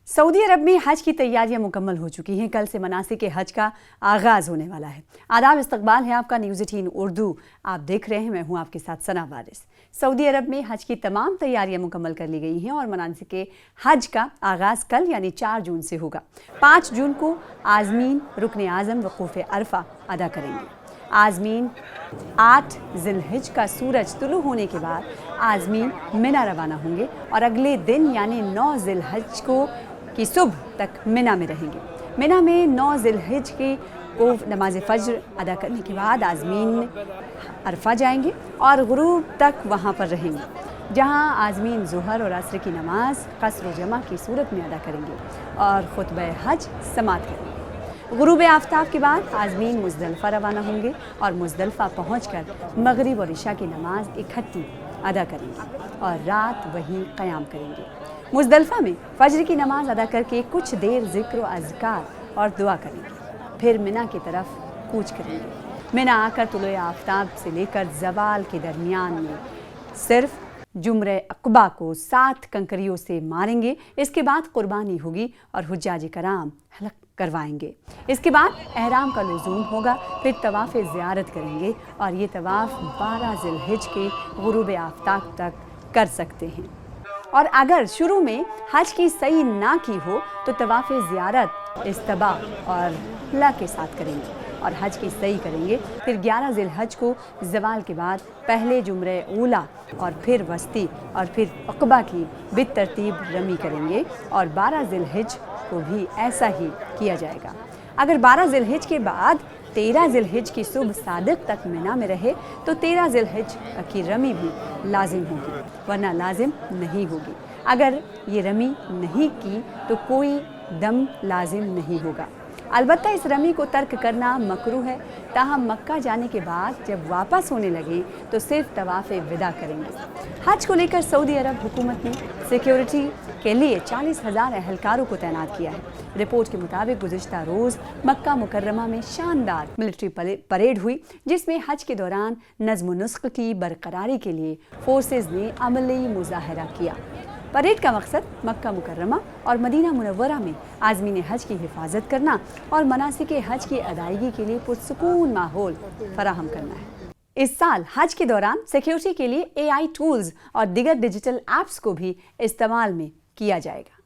Saudi अरब में हज की तैयारियां मुकम्मल हो चुकी हैं। कल से मनासिक हज का आगाज़ होने वाला है। आदाब, इस्तकबाल है आपका न्यूज़ 18 उर्दू। आप देख रहे हैं, मैं हूं आपके साथ सना वारिस। सऊदी अरब में हज की तमाम तैयारियां मुकम्मल कर ली गई हैं और मनासिक हज का आगाज़ कल यानी 4 जून से होगा। 5 जून को आज़मीन रुकन आज़म वक़ूफ़ अरफा अदा करेंगे। आज़मीन 8 ज़िलहिज का सूरज तुलू होने के बाद आज़मीन मिना रवाना होंगे और अगले दिन यानी 9 ज़िलहिज की सुबह तक मिना में रहेंगे। मिना में 9 ज़िलहिज को नमाज फ़ज्र अदा करने के बाद आज़मीन अरफा जाएंगे और गुरूब तक वहाँ पर रहेंगे, जहाँ आज़मीन ज़ुहर और असर की नमाज क़स्र व जमा की सूरत में अदा करेंगे और खुतबा हज समात करेंगे। गुरूब आफ्ताब के बाद आज़मीन मुज़दलिफ़ा रवाना होंगे और मुज़दलिफ़ा पहुँचकर मग़रिब और इशा की नमाज इकट्ठी अदा करेंगे और रात वहीं क़याम करेंगे। मुज़दलिफ़ा में फ़ज्र की नमाज अदा करके कुछ देर ज़िक्र व अज़कार और दुआ करेंगे, फिर मिना की तरफ कूच करेंगे। मिना आकर तुलुए आफ्ताब से लेकर ज़वाल के दरमियान में सिर्फ जुमरे अक़बा को 7 कंकरियों से मारेंगे। इसके बाद कुर्बानी होगी और हुज्जाज कराम हलक करवाएंगे। इसके बाद एहराम का लुज़ूम होगा, फिर तवाफ़ ज़ियारत करेंगे और ये तवाफ़ 12 ज़िलहिज के गुरूब आफ्ताब तक कर सकते हैं। और अगर शुरू में हज की सही ना की हो तो तवाफ़ ज़ियारत इस्तबा और ला के साथ करेंगे और हज की सही करेंगे। फिर 11 ज़िलहज को ज़वाल के बाद पहले जुमरे ऊला और फिर वस्ती और फिर अक़बा की बितरतीब रमी करेंगे और 12 ज़िलहिज को भी ऐसा ही किया जाएगा। अगर 12 ज़िलहिज के बाद 13 ज़िलहिज की सुबह सादिक तक मिना में रहे तो 13 ज़िलहिज की रमी भी लाजिम होगी, वरना लाजिम नहीं होगी। अगर ये रमी नहीं की तो कोई दम लाजिम नहीं होगा। अलबत्ता इस रमी को तर्क करना मकरूह है। ताहम मक्का जाने के बाद जब वापस होने लगे तो सिर्फ तवाफ़ विदा करेंगे। हज को लेकर सऊदी अरब हुकूमत ने सिक्योरिटी के लिए 40,000 एहलकारों को तैनात किया है। रिपोर्ट के मुताबिक गुज़िश्ता रोज़ मक्का मुकर्रमा में शानदार मिलिट्री परेड हुई, जिसमें हज के दौरान नज़्म नुस्ख़ की बरकरारी के लिए फोर्सेज ने अमली मुज़ाहरा किया। परेड का मकसद मक्का मुकर्रमा और मदीना मुनव्वरा में आज़मीन हज की हिफाजत करना और मनासिक हज की अदायगी के लिए पुरसुकून माहौल फराहम करना है। इस साल हज के दौरान सिक्योरिटी के लिए AI टूल्स और दीगर डिजिटल ऐप्स को भी इस्तेमाल में किया जाएगा।